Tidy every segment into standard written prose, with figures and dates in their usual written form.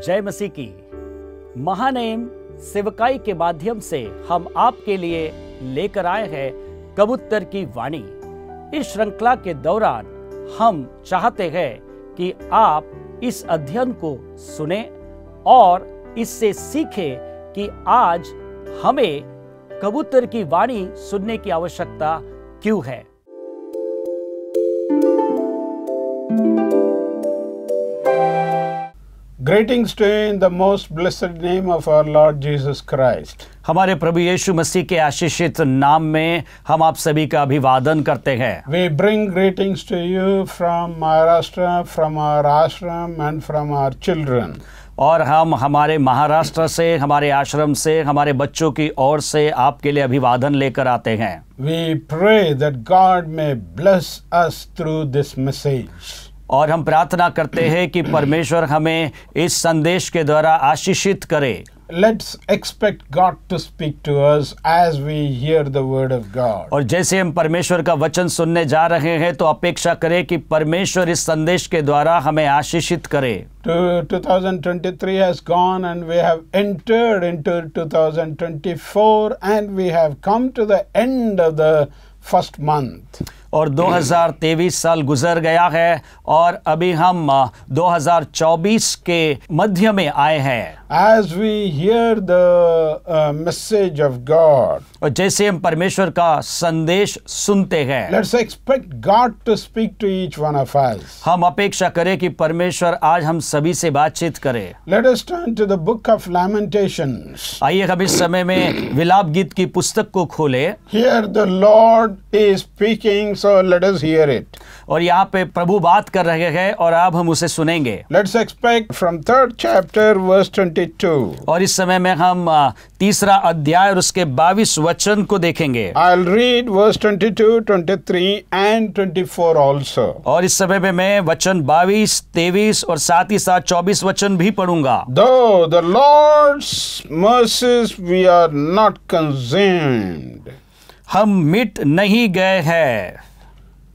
जय मसीह की। महानेम सेवकाई के माध्यम से हम आपके लिए लेकर आए हैं कबूतर की वाणी। इस श्रृंखला के दौरान हम चाहते हैं कि आप इस अध्ययन को सुने और इससे सीखें कि आज हमें कबूतर की वाणी सुनने की आवश्यकता क्यों है। Greetings to you in the most blessed name of our Lord Jesus Christ. हमारे प्रभु यीशु मसीह के आशीषित नाम में हम आप सभी का अभिवादन करते हैं। We bring greetings to you from Maharashtra, from our ashram and from our children. और हम हमारे महाराष्ट्र से, हमारे आश्रम से, हमारे बच्चों की ओर से आपके लिए अभिवादन लेकर आते हैं। We pray that God may bless us through this message. और हम प्रार्थना करते हैं कि परमेश्वर हमें इस संदेश के द्वारा आशीषित करे। Let's expect God to speak to us as we hear the word of God. और जैसे हम परमेश्वर का वचन सुनने जा रहे हैं तो अपेक्षा करें कि परमेश्वर इस संदेश के द्वारा हमें आशीषित करे। 2023 has gone and we have entered into 2024 and we have come to the end of the first month. और 2023 साल गुजर गया है और अभी हम 2024 के मध्य में आए हैं। As we hear the message of God, और जैसे हम परमेश्वर का संदेश सुनते हैं, let's expect God to speak to each one of us. हम अपेक्षा करें कि परमेश्वर आज हम सभी से बातचीत करे। Let us turn to the book of Lamentations. आइए हम इस समय में विलाप गीत की पुस्तक को खोले। Here the Lord is speaking, so let us hear it. और यहाँ पे प्रभु बात कर रहे हैं और अब हम उसे सुनेंगे। Let's expect from 3rd chapter verse 22. और इस समय में हम तीसरा अध्याय और उसके 22 वचन को देखेंगे। I'll read verse 22, 23 and 24 also. और इस समय में मैं वचन 22, 23 और साथ ही साथ 24 वचन भी पढ़ूंगा। Though the Lord's mercies we are not consumed. हम मिट नहीं गए हैं।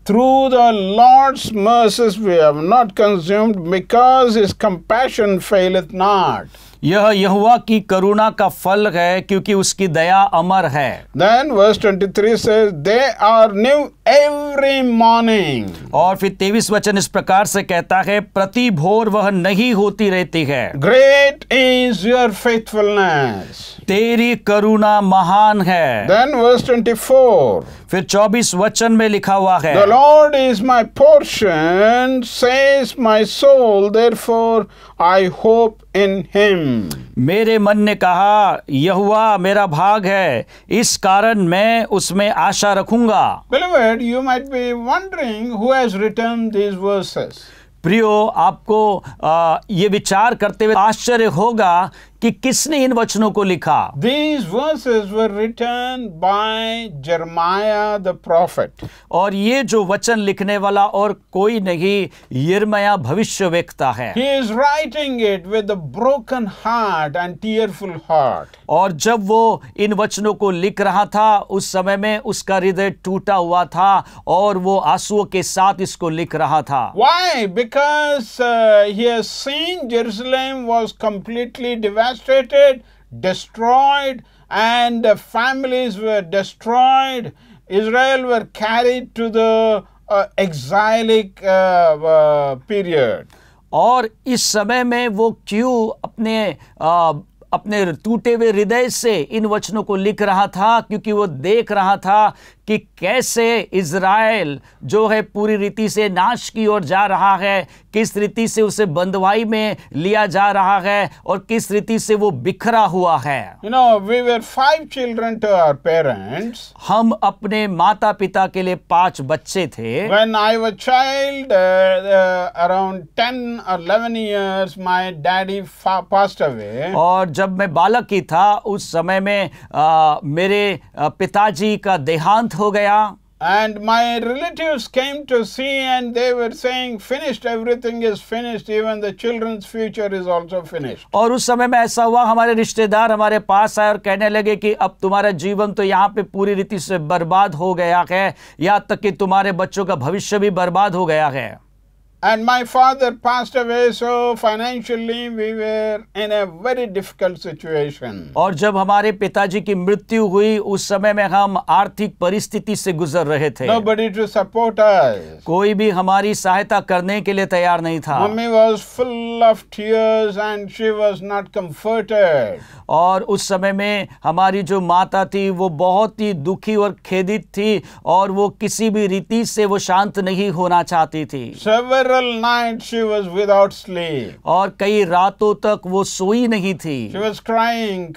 Through the Lord's mercies we have not consumed, because his compassion faileth not. यह यहोवा की करुणा का फल है, क्योंकि उसकी दया अमर है। Then verse 23 says, they are new every morning. और फिर 23 वचन इस प्रकार से कहता है, प्रति भोर वह नहीं होती रहती है। Great is your faithfulness. तेरी करुणा महान है। Then verse 24. फिर 24 वचन में लिखा हुआ है, The Lord is my portion, says my soul, therefore I hope in him. मेरे मन ने कहा, यहोवा मेरा भाग है, इस कारण मैं उसमें आशा रखूंगा। Beloved, you might be wondering who has written these verses. प्रियो, आपको ये विचार करते हुए आश्चर्य होगा कि किसने इन वचनों को लिखा। These verses were written by Jeremiah the prophet. और ये जो वचन लिखने वाला और कोई नहीं, यिर्मयाह भविष्यवक्ता है। He is writing it with a broken heart and tearful heart. और जब वो इन वचनों को लिख रहा था, उस समय में उसका हृदय टूटा हुआ था और वो आंसुओं के साथ इसको लिख रहा था। Why? Because he has seen Jerusalem was completely devastated, destroyed, and the families were destroyed. Israel were carried to the exilic period. और इस समय में वो क्यों अपने टूटे हुए हृदय से इन वचनों को लिख रहा था? क्योंकि वो देख रहा था कि कैसे इज़राइल जो है पूरी रीति से नाश की ओर जा रहा है, किस रीति से उसे बंदवाई में लिया जा रहा है और किस रीति से वो बिखरा हुआ है। You know, we were 5 children to our parents. हम अपने माता पिता के लिए 5 बच्चे थे। When I was child, around 10 or 11 years, my daddy passed away. और जब मैं बालक ही था, उस समय में मेरे पिताजी का देहांत हो गया। And my relatives came to see and they were saying, finished, everything is finished, even the children's future is also finished. और उस समय में ऐसा हुआ, हमारे रिश्तेदार हमारे पास आए और कहने लगे कि अब तुम्हारा जीवन तो यहाँ पे पूरी रीति से बर्बाद हो गया है, यहाँ तक कि तुम्हारे बच्चों का भविष्य भी बर्बाद हो गया है। And my father passed away, so financially we were in a very difficult situation. और जब हमारे पिताजी की मृत्यु हुई उस समय में हम आर्थिक परिस्थिति से गुजर रहे थे। Nobody to support us. कोई भी हमारी सहायता करने के लिए तैयार नहीं था। Mummy was full of tears and she was not comforted. और उस समय में हमारी जो माता थी वो बहुत ही दुखी और खेदित थी और वो किसी भी रीति से वो शांत नहीं होना चाहती थी। Several nights she was without sleep. और कई रातों तक वो सोई नहीं थी। She was crying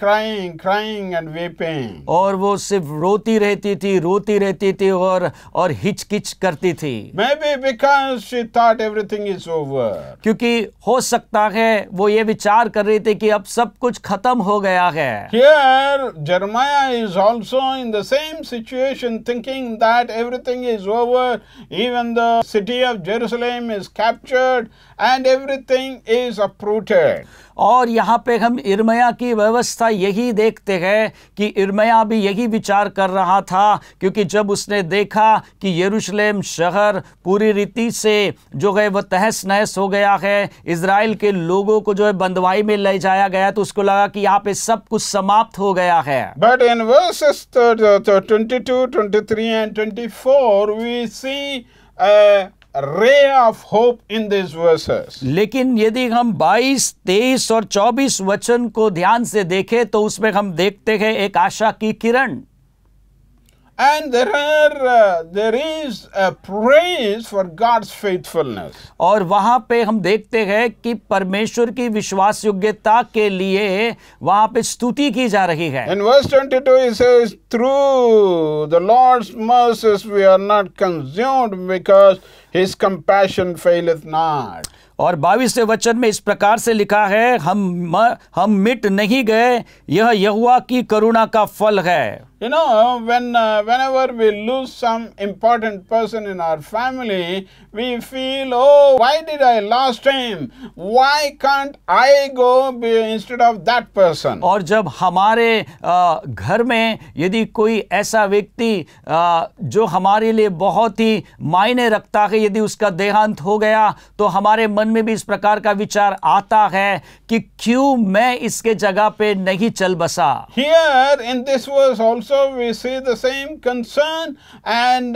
and weeping. और वो सिर्फ रोती रहती थी और हिचकिच करती थी। Maybe because she thought everything is over. क्योंकि हो सकता है वो ये विचार कर रही थी कि अब सब कुछ खत्म हो गया है। Here Jeremiah is also in the same situation, thinking that everything is over, even the city of Jerusalem is captured and everything is uprooted. और यहाँ पे हम इर्मया की व्यवस्था यही देखते हैं कि इर्मया भी यही विचार कर रहा था, क्योंकि जब उसने देखा कि यरूशलेम शहर पूरी रीति से जो है वह तहस नहस हो गया है, इज़राइल के लोगों को जो है बंदवाई में ले जाया गया, तो उसको लगा कि यहाँ पे सब कुछ समाप्त हो गया है। But in verses 22, 23 and 24 we see a ray of hope in these verses. लेकिन यदि हम 22, 23 और 24 वचन को ध्यान से देखें तो उसमें हम देखते हैं एक आशा की किरण। And there is a praise for God's faithfulness. और वहां पे हम देखते हैं कि परमेश्वर की विश्वास योग्यता के लिए वहां पे स्तुति की जा रही है। In verse 22 it says, through the Lord's mercies we are not consumed because his compassion faileth not. और 22वें वचन में इस प्रकार से लिखा है, हम मिट नहीं गए, यह यहोवा की करुणा का फल है। You know, whenever we lose some important person in our family, we feel, oh, why did I lost him? Why can't I go instead of that person? और जब हमारे घर में यदि कोई ऐसा व्यक्ति जो हमारे लिए बहुत ही मायने रखता है, यदि उसका देहांत हो गया, तो हमारे मन में भी इस प्रकार का विचार आता है कि क्यों मैं इसके जगह पे नहीं चल बसा। Here in this verse also we see the same concern, and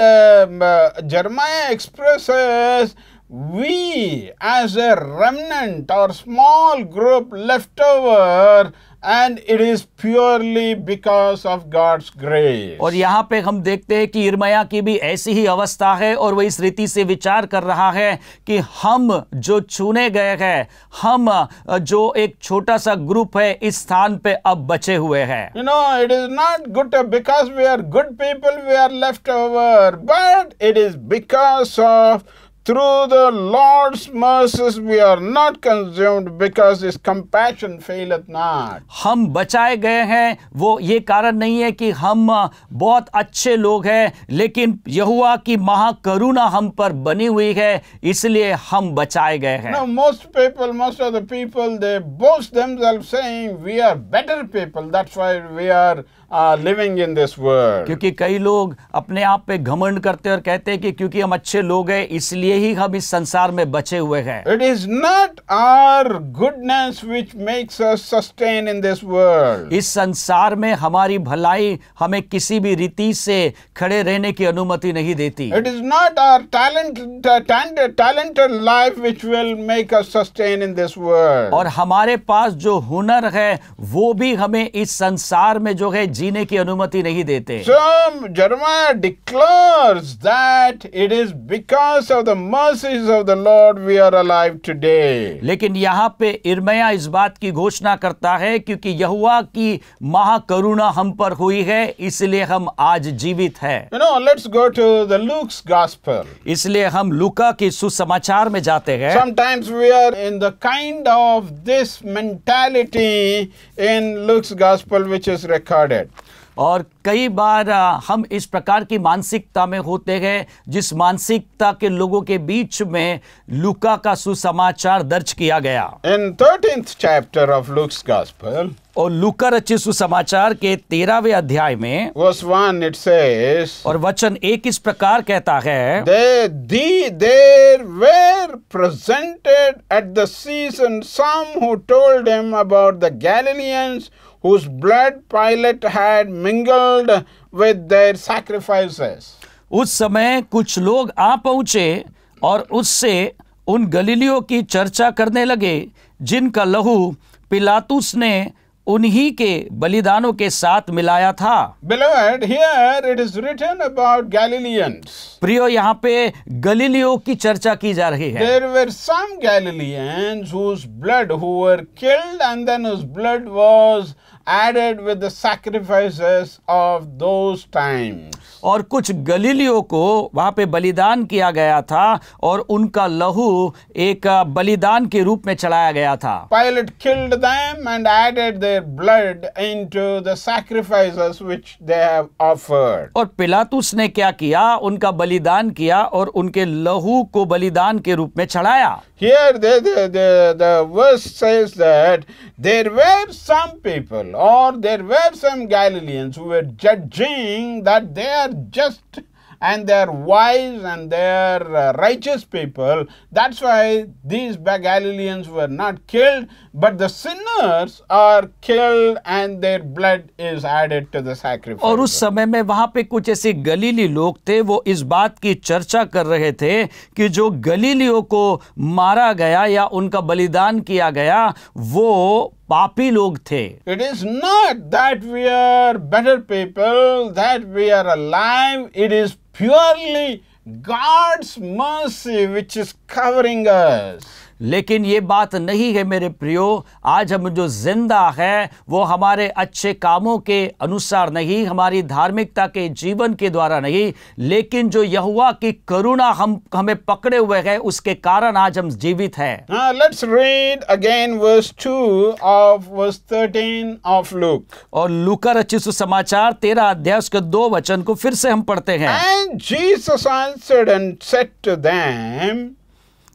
Jeremiah expresses, we as a remnant or small group left over, and it is purely because of God's grace. और यहाँ पे हम देखते हैं कि इर्मया की भी ऐसी ही अवस्था है और वह इस रीति से विचार कर रहा है कि हम जो चुने गए हैं, हम जो एक छोटा सा ग्रुप है, इस स्थान पे अब बचे हुए हैं। You know, it is not good because we are good people we are left over, but it is because of through the Lord's mercies we are not consumed because his compassion faileth not. हम बचाए गए हैं, वो ये कारण नहीं है कि हम बहुत अच्छे लोग हैं, लेकिन यहोवा की महाकरुणा हम पर बनी हुई है, इसलिए हम बचाए गए हैं। Now most of the people, they boast themselves saying we are better people, that's why we are living in this world. क्योंकि कई लोग अपने आप पे घमंड करते और कहते हैं कि क्योंकि हम अच्छे लोग हैं इसलिए ही हम इस संसार में बचे हुए हैं। It is not our goodness which makes us sustain in this world. इस संसार में हमारी भलाई हमें किसी भी रीति से खड़े रहने की अनुमति नहीं देती। It is not our talented life which will make us sustain in this world. और हमारे पास जो हुनर है वो भी हमें इस संसार में जो है जीने की अनुमति नहीं देते। So Jeremiah declares that it is because of the mercies of the Lord we are alive today. लेकिन यहाँ पे इर्मया इस बात की घोषणा करता है क्योंकि यहोवा की महाकरुणा हम पर हुई है, इसलिए हम आज जीवित हैं। You know, let's go to the Luke's gospel. इसलिए हम लूका के सुसमाचार में जाते हैं। Sometimes we are in the kind of this mentality in Luke's gospel which is recorded. और कई बार हम इस प्रकार की मानसिकता में होते हैं जिस मानसिकता के लोगों के बीच में लूका का सुसमाचार दर्ज किया गया। In 13th chapter of Luke's gospel, और लूका रचित सुसमाचार के 13वें अध्याय में verse 1 it says, और वचन 1 इस प्रकार कहता है, there were presented at the season some who told him about the Galileans whose blood Pilate had mingled with their sacrifices. उस समय कुछ लोग आ पहुंचे और उससे उन गलीलियों की चर्चा करने लगे जिनका लहू पिलातुस ने उन्हीं के बलिदानों के साथ मिलाया था। Beloved, here it is written about Galileans. प्रियो, यहाँ पे गलीलियों की चर्चा की जा रही है। There were some Galileans whose blood who were killed and then whose blood was added with the sacrifices of those times. और कुछ गलीलियों को वहां पे बलिदान किया गया था और उनका लहू एक बलिदान के रूप में चढ़ाया गया था। Pilate killed them and added their blood into the sacrifices which they have offered. और पिलातुस ने क्या किया? उनका बलिदान किया और उनके लहू को बलिदान के रूप में चढ़ाया। Here the verse says that there were some people or there were some Galileans who were judging that they are just and they are wise and they are righteous people. That's why these Galileans were not killed, but the sinners are killed and their blood is added to the sacrifice. और उस समय में वहां पे कुछ ऐसे गलीली लोग थे, वो इस बात की चर्चा कर रहे थे कि जो गलीलियों को मारा गया या उनका बलिदान किया गया वो पापी लोग थे। It is not that we are better people, that we are alive. It is purely God's mercy which is covering us. लेकिन ये बात नहीं है मेरे प्रियो, आज हम जो जिंदा है वो हमारे अच्छे कामों के अनुसार नहीं, हमारी धार्मिकता के जीवन के द्वारा नहीं, लेकिन जो यहोवा की करुणा हमें पकड़े हुए है उसके कारण आज हम जीवित हैं। Now let's read again verse 2 of verse 13 of Luke. और लूका रचित सुसमाचार 13 अध्याय उसके 2 वचन को फिर से हम पढ़ते हैं। And Jesus answered and said to them,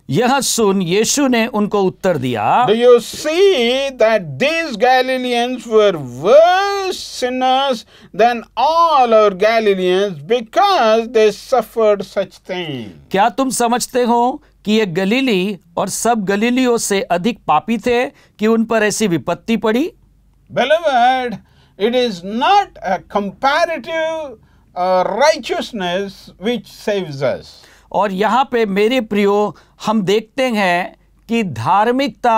यह सुन यीशु ने उनको उत्तर दिया, Do you see that these Galileans were worse sinners than all our Galileans because they suffered such things? क्या तुम समझते हो कि ये गलीली और सब गलीलियों से अधिक पापी थे कि उन पर ऐसी विपत्ति पड़ी? Beloved, it is not a comparative righteousness which saves us. और यहाँ पे मेरे प्रियो हम देखते हैं कि धार्मिकता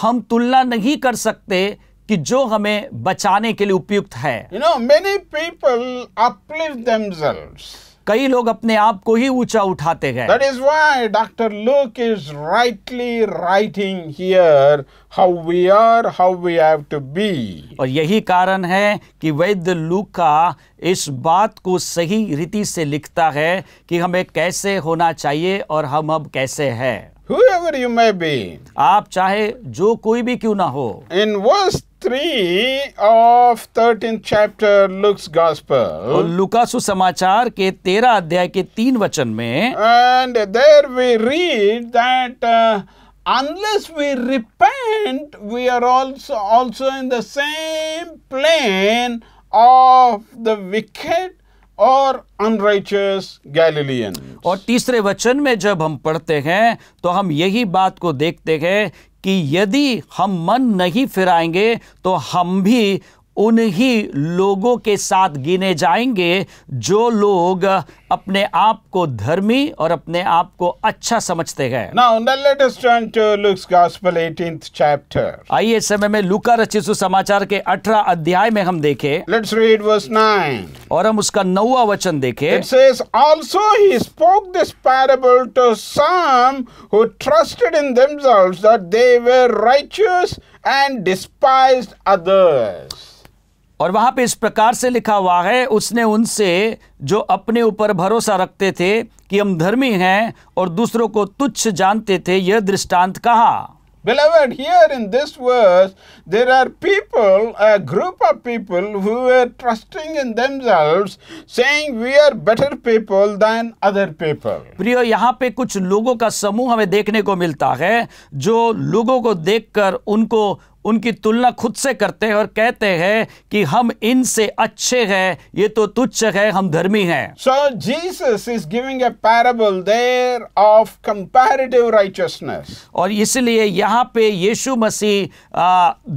हम तुलना नहीं कर सकते कि जो हमें बचाने के लिए उपयुक्त है। You know, many people uplift themselves. कई लोग अपने आप को ही ऊंचा उठाते हैं। That is why Dr. Luke is rightly writing here how we are, how we have to be. और यही कारण है कि वैद्य लूका इस बात को सही रीति से लिखता है कि हमें कैसे होना चाहिए और हम अब कैसे हैं। Whoever you may be. आप चाहे जो कोई भी क्यों ना हो। In verse 3 of 13th chapter Luke's Gospel. और लूका सुसमाचार के 13 अध्याय के 3 वचन में And there we read that unless we repent, we are also in the same plane of the wicked और unrighteous Galileans. और तीसरे वचन में जब हम पढ़ते हैं तो हम यही बात को देखते हैं कि यदि हम मन नहीं फिराएंगे तो हम भी उन्हीं लोगों के साथ गिने जाएंगे जो लोग अपने आप को धर्मी और अपने आप को अच्छा समझते हैं। Now let us turn to Luke's Gospel 18th chapter. आइए इस समय में लूका रचित सुसमाचार के 18 अध्याय में हम देखें। Let's read verse 9. और हम उसका 9वां वचन देखें। It says, Also he spoke this parable to some who trusted in themselves that they were righteous and despised others. और वहां पे इस प्रकार से लिखा हुआ है, उसने उनसे जो अपने ऊपर भरोसा रखते थे कि हम धर्मी हैं और दूसरों को तुच्छ जानते थे, यह दृष्टांत कहा। Beloved, here in this verse, there are people, a group of people who were trusting in themselves, saying we are better people than other people. प्रियो, यहाँ पे कुछ लोगों का समूह हमें देखने को मिलता है जो लोगों को देखकर उनको उनकी तुलना खुद से करते हैं और कहते हैं कि हम इनसे अच्छे हैं, ये तो तुच्छ है, हम धर्मी हैं। So Jesus is giving a parable there of comparative righteousness. और इसलिए यहाँ पे यीशु मसीह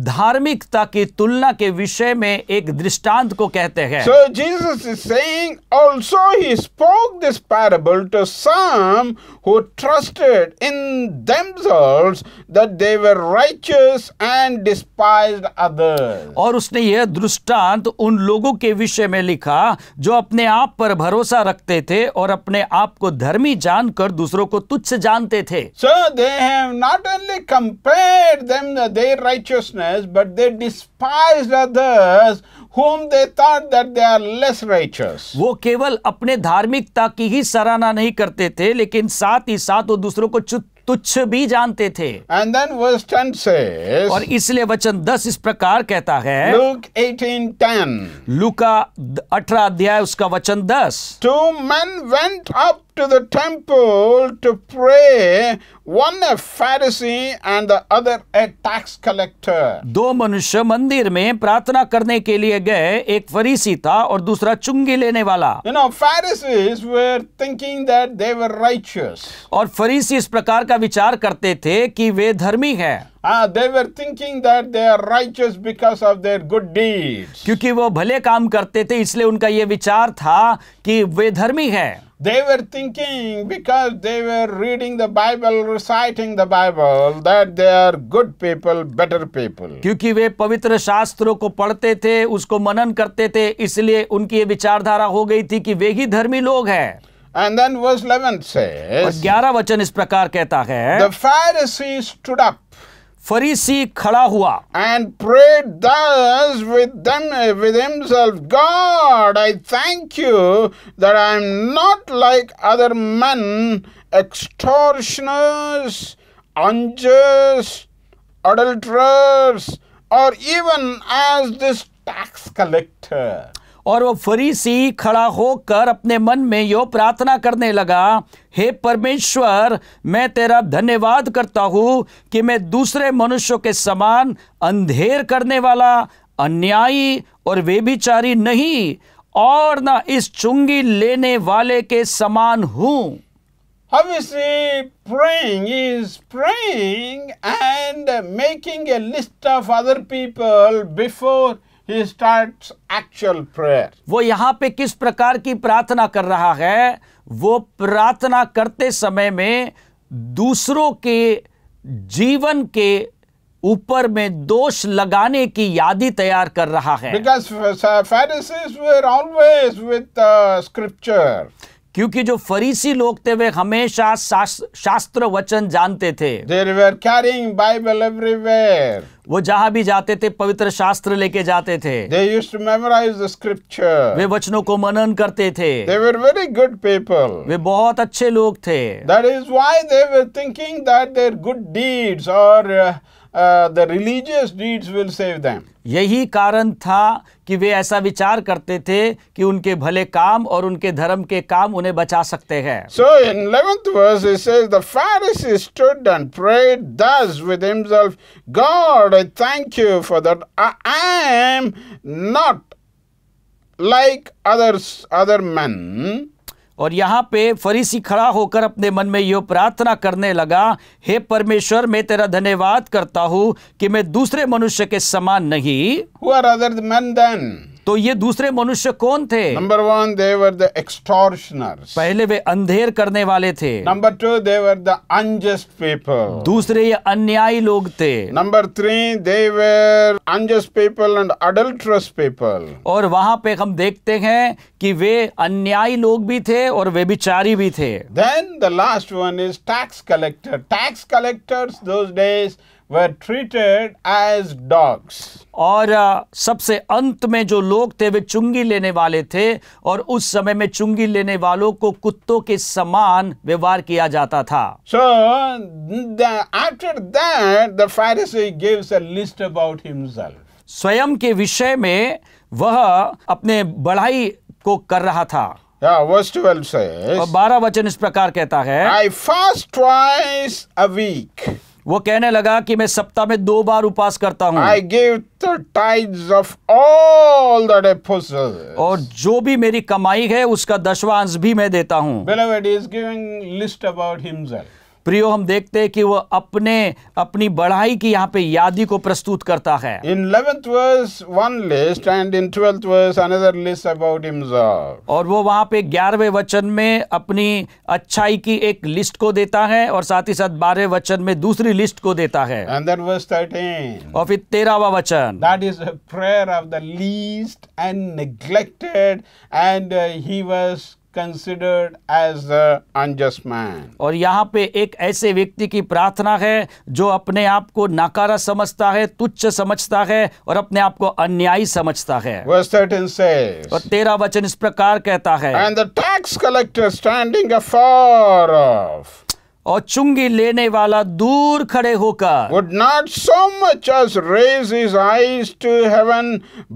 धार्मिकता की तुलना के विषय में एक दृष्टांत को कहते हैं। So Jesus is saying also he spoke this parable to some who trusted in themselves that they were righteous and despised others. और उसने यह दृष्टांत उन लोगों के विषय में लिखा जो अपने आप पर भरोसा रखते थे और अपने आप को धर्मी जानकर दूसरों को तुच्छ जानते थे। So they have not only compared them their righteousness, but they despised others whom they thought that they are less righteous. वो केवल अपने धार्मिकता की ही सराहना नहीं करते थे, लेकिन साथ ही साथ वो दूसरों को तुच्छ भी जानते थे। And then verse 10 says, और इसलिए वचन 10 इस प्रकार कहता है, Luke 18:10, लूका 18 अध्याय उसका वचन 10, 2 men went up to the temple to pray, one a Pharisee and the other a tax collector. दो मनुष्य मंदिर में प्रार्थना करने के लिए गए, एक फरीसी था और दूसरा चुंगी लेने वाला। You know, Pharisees were thinking that they were righteous. और फरीसी इस प्रकार का विचार करते थे कि वे धर्मी हैं। They were thinking that they are righteous because of their good deeds. क्योंकि वो भले काम करते थे, इसलिए उनका ये विचार था कि वे धर्मी हैं। They were thinking because they were reading the Bible, reciting the Bible, that they are good people, better people. क्योंकि वे पवित्र शास्त्रों को पढ़ते थे, उसको मनन करते थे, इसलिए उनकी ये विचारधारा हो गई थी कि वे ही धर्मी लोग हैं। And then verse 11 और says, 11 वचन इस प्रकार कहता है, the Pharisee stood up फरीसी खड़ा हुआ and prayed thus with himself, God, I thank you that I am not like other men, extortioners, unjust, adulterers, or even as this tax collector. और वो फरीसी खड़ा होकर अपने मन में यो प्रार्थना करने लगा, हे परमेश्वर, मैं तेरा धन्यवाद करता हूं कि मैं दूसरे मनुष्यों के समान अंधेर करने वाला, अन्यायी और व्यभिचारी नहीं, और ना इस चुंगी लेने वाले के समान हूं। How is he praying? He is praying and making a list of other people before he starts actual prayer. वो यहाँ पे किस प्रकार की प्रार्थना कर रहा है? वो प्रार्थना करते समय में दूसरों के जीवन के ऊपर में दोष लगाने की यादी तैयार कर रहा है। Because Pharisees were always with scripture. क्योंकि जो फरीसी लोग थे वे हमेशा शास्त्र वचन जानते थे। They were carrying Bible everywhere. वो जहां भी जाते थे पवित्र शास्त्र लेके जाते थे। They used to memorize the scripture. वे वचनों को मनन करते थे। They were very good people. वे बहुत अच्छे लोग थे। That is why they were thinking that their good deeds or the religious deeds will save them. यही कारण था कि वे ऐसा विचार करते थे कि उनके भले काम और उनके धर्म के काम उन्हें बचा सकते हैं। So in 11th verse it says, the Pharisee stood and prayed thus with himself, God, I thank you for that I am not like other men. और यहाँ पे फरीसी खड़ा होकर अपने मन में यो प्रार्थना करने लगा, हे परमेश्वर, मैं तेरा धन्यवाद करता हूँ कि मैं दूसरे मनुष्य के समान नहीं। Who are other men then? तो ये दूसरे मनुष्य कौन थे? Number 1, they were the extortioners. पहले वे अंधेर करने वाले थे। Number 2, they were the unjust people. दूसरे ये अन्यायी लोग थे। Number 3, they were unjust people and adulterous people. और वहां पे हम देखते हैं कि वे अन्यायी लोग भी थे और व्यभिचारी भी थे। Then the last one is tax collector. Tax collectors those days were treated as dogs. और सबसे अंत में जो लोग थे वे चुंगी लेने वाले थे और उस समय में चुंगी लेने वालों को कुत्तों के समान व्यवहार किया जाता था। So after that the Pharisee gives a list about himself. स्वयं के विषय में वह अपने बढ़ाई को कर रहा था। Yeah, verse 12 says, और 12 वचन इस प्रकार कहता है, I fast twice a week. वो कहने लगा कि मैं सप्ताह में 2 बार उपवास करता हूँ I give the tithes of all that I possess. और जो भी मेरी कमाई है उसका 10वां अंश भी मैं देता हूँ। Beloved, he is giving list about himself. प्रियो, हम देखते हैं कि वो अपनी बढ़ाई की यहाँ पे यादी को प्रस्तुत करता है। In 11th verse, one list, and in 12th verse, another list about himself. और वो वहाँ पे 11वें वचन में अपनी अच्छाई की एक लिस्ट को देता है और साथ ही साथ 12वें वचन में दूसरी लिस्ट को देता है। And then verse 13. और फिर 13वां वचन, That is a prayer of the least and neglected, and he was considered as an unjust man. और यहाँ पे एक ऐसे व्यक्ति की प्रार्थना है जो अपने आप को नाकारा समझता है, तुच्छ समझता है और अपने आप को अन्यायी समझता है। Verse 13 says, और 13 वचन इस प्रकार कहता है, and the tax collector standing afar off और चुंगी लेने वाला दूर खड़े होकर would not so much as raise his eyes to heaven,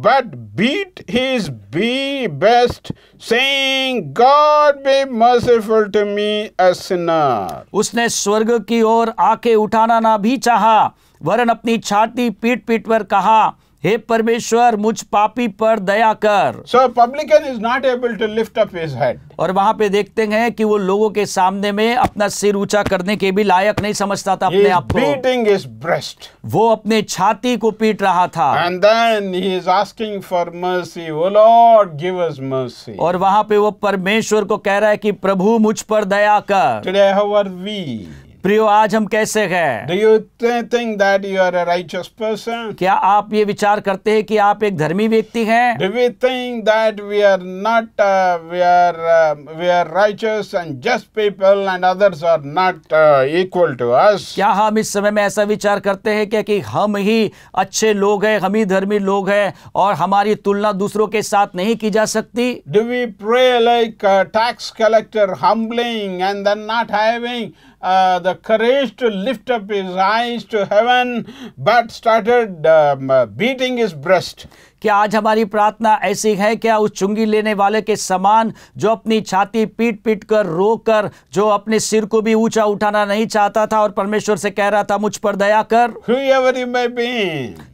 but beat his breast, saying, God be merciful to me, a sinner. उसने स्वर्ग की ओर आंखें उठाना ना भी चाहा, वरन अपनी छाती पीट पीट पर कहा, हे परमेश्वर मुझ पापी पर दया कर। So publican is not able to lift up his head. और वहां पे देखते हैं कि वो लोगों के सामने में अपना सिर ऊंचा करने के भी लायक नहीं समझता था He अपने is आप को। beating his breast. वो अपने छाती को पीट रहा था And then he is asking for mercy. Oh Lord, give us mercy. और वहां पे वो परमेश्वर को कह रहा है कि प्रभु मुझ पर दया कर। Today, how are we? प्रियो, आज हम कैसे हैं? Do you think that you are a righteous person? क्या आप ये विचार करते हैं कि आप एक धर्मी व्यक्ति हैं? Do we think that we are not, we are righteous and just people and others are not equal to us? क्या हम इस समय में ऐसा विचार करते हैं क्या कि हम ही अच्छे लोग हैं, हम ही धर्मी लोग हैं और हमारी तुलना दूसरों के साथ नहीं की जा सकती? Do we pray like a tax collector, humbling and then not having the courage to lift up his eyes to heaven, but started beating his breast? क्या आज हमारी प्रार्थना ऐसी है क्या उस चुंगी लेने वाले के समान, जो अपनी छाती पीट पीट कर रो कर, जो अपने सिर को भी ऊंचा उठाना नहीं चाहता था और परमेश्वर से कह रहा था मुझ पर दया कर? Whoever you may be,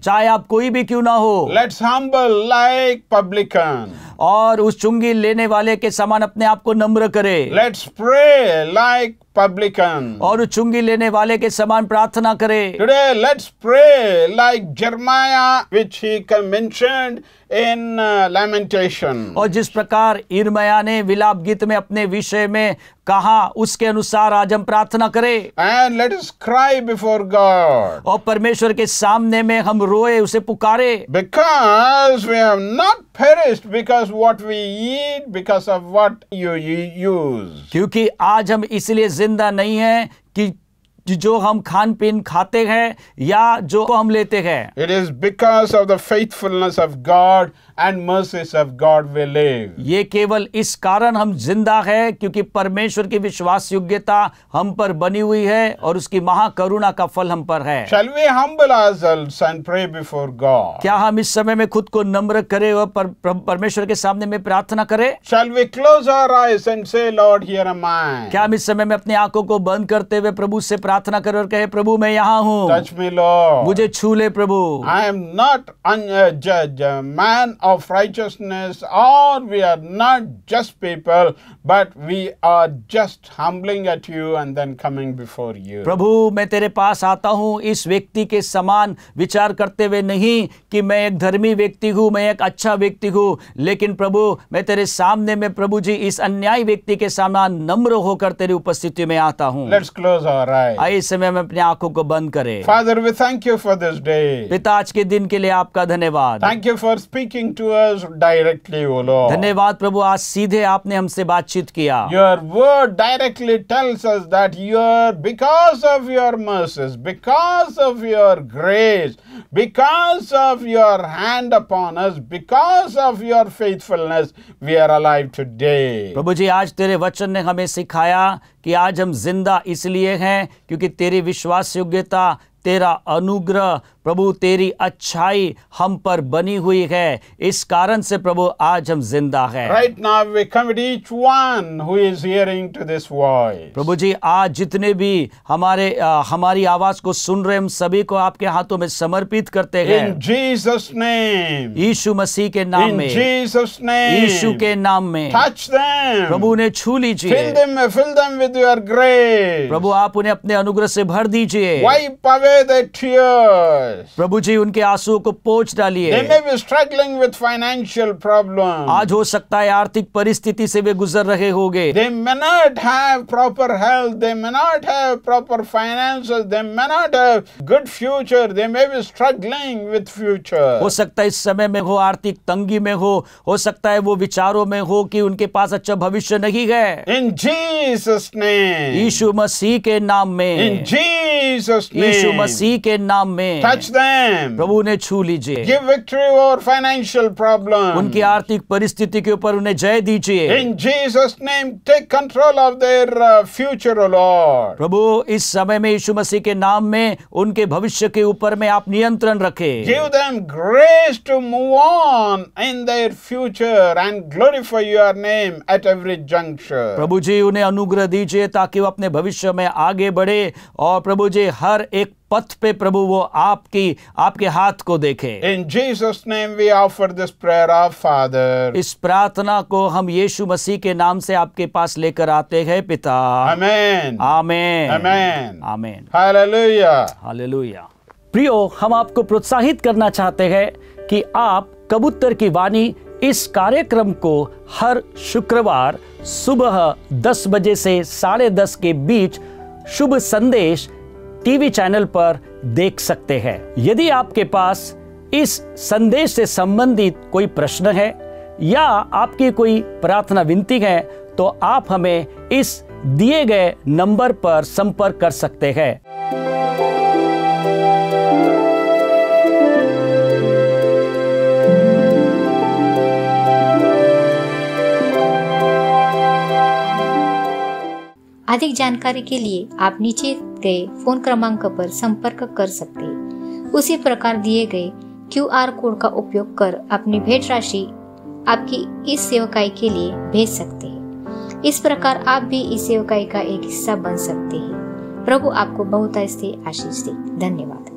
चाहे आप कोई भी क्यों ना हो, let's humble like publican. और उस चुंगी लेने वाले के समान अपने आप को नम्र करे। Let's pray like publican. और उस चुंगी लेने वाले के समान प्रार्थना करे। Today, let's pray like Jeremiah, which he mentioned in Lamentation. और जिस प्रकार इर्मया ने विलाप गीत में अपने विषय में कहा, उसके अनुसार आज हम प्रार्थना करें। And let us cry before God. और परमेश्वर के सामने में हम रोए, उसे पुकारे। Because we have not perished because what we eat, because of what you use. क्योंकि आज हम इसलिए जिंदा नहीं हैं कि जो हम खान पीन खाते हैं या जो हम लेते हैं। It is because of the faithfulness of God and mercies of God we live. ये केवल इस कारण हम जिंदा है क्योंकि परमेश्वर की विश्वास योग्यता हम पर बनी हुई है और उसकी महाकरुणा का फल हम पर है। Shall we humble ourselves and pray before God? क्या हम इस समय में खुद को नम्र करें और परमेश्वर के सामने में प्रार्थना करें? Shall we close our eyes and say, Lord, here am I. क्या हम इस समय में अपनी आंखों को बंद करते हुए प्रभु से प्रार्थना करें और कहे, प्रभु मैं यहाँ हूँ, Touch me, Lord. मुझे छू ले प्रभु। I am not a man of righteousness, or we are not just people, but we are just humbling at you and then coming before you. प्रभु मैं तेरे पास आता हूँ इस व्यक्ति के समान विचार करते हुए नहीं कि मैं एक धर्मी व्यक्ति हूँ, मैं एक अच्छा व्यक्ति हूँ, लेकिन प्रभु मैं तेरे सामने में प्रभु जी इस अन्यायी व्यक्ति के समान नम्र होकर तेरी उपस्थिति में आता हूँ। Let's close our eyes. आइए इस समय में अपनी आंखों को बंद करें। Father, we thank you for this day. पिता आज के दिन के लिए आपका धन्यवाद। Thank you for speaking to us directly, O Lord. धन्यवाद प्रभु, आज सीधे आपने हमसे बातचीत किया। Your word directly tells us that because of your mercies, because of your grace, because of your hand upon us, because of your faithfulness, we are alive today. प्रभु जी आज तेरे वचन ने हमें सिखाया कि आज हम जिंदा इसलिए हैं क्योंकि तेरी विश्वास योग्यता, तेरा अनुग्रह प्रभु तेरी अच्छाई हम पर बनी हुई है, इस कारण से प्रभु आज हम जिंदा हैं। Right now we commit each one who is hearing to this voice. प्रभु जी आज जितने भी हमारी आवाज को सुन रहे हम सभी को आपके हाथों में समर्पित करते हैं। In Jesus' name. यीशु मसीह के नाम In में, Jesus' name. यीशु के नाम में Touch them. प्रभु उन्हें छू लीजिए। Fill them with your grace. प्रभु आप उन्हें अपने अनुग्रह से भर दीजिए। Wipe away their tears. प्रभु जी उनके आंसुओं को पोंछ डालिए। They may be struggling with financial problems. आज हो सकता है आर्थिक परिस्थिति से वे गुजर रहे होंगे। They may not have proper health. They may not have proper finances. They may not have good future. They may be struggling with future. हो सकता है इस समय में हो, आर्थिक तंगी में हो सकता है वो विचारों में हो कि उनके पास अच्छा भविष्य नहीं है। In Jesus' name. यीशु मसीह के नाम में, In Jesus' name. यीशु मसीह के नाम में Touch them. प्रभु उन्हें छू लीजिए। Give victory over financial problems. उनकी आर्थिक परिस्थिति के ऊपर उन्हें जय दीजिए। In Jesus' name, take control of their future, O Lord. प्रभु इस समय में यीशु मसीह के नाम में उनके भविष्य के ऊपर में आप नियंत्रण रखें। Give them grace to move on in their future and glorify your name at every juncture. प्रभु जी उन्हें अनुग्रह दीजिए ताकि वो अपने भविष्य में आगे बढ़े और प्रभु जी हर एक पथ पे प्रभु वो आपके हाथ को देखे। In Jesus' name we offer this prayer of Father. इस प्रार्थना को हम यीशु मसीह के नाम से आपके पास लेकर आते हैं पिता। Amen. आमेन, Amen. आमेन, Hallelujah. हालेलुया। प्रियो, हम आपको प्रोत्साहित करना चाहते हैं कि आप कबूतर की वाणी इस कार्यक्रम को हर शुक्रवार सुबह 10 बजे से 10:30 के बीच शुभ संदेश टीवी चैनल पर देख सकते हैं। यदि आपके पास इस संदेश से संबंधित कोई प्रश्न है या आपकी कोई प्रार्थना विनती है तो आप हमें इस दिए गए नंबर पर संपर्क कर सकते हैं। अधिक जानकारी के लिए आप नीचे गए फोन क्रमांक पर संपर्क कर सकते हैं। उसी प्रकार दिए गए QR कोड का उपयोग कर अपनी भेंट राशि आपकी इस सेवकाई के लिए भेज सकते हैं। इस प्रकार आप भी इस सेवकाई का एक हिस्सा बन सकते हैं। प्रभु आपको बहुत ऐसे आशीष दे। धन्यवाद।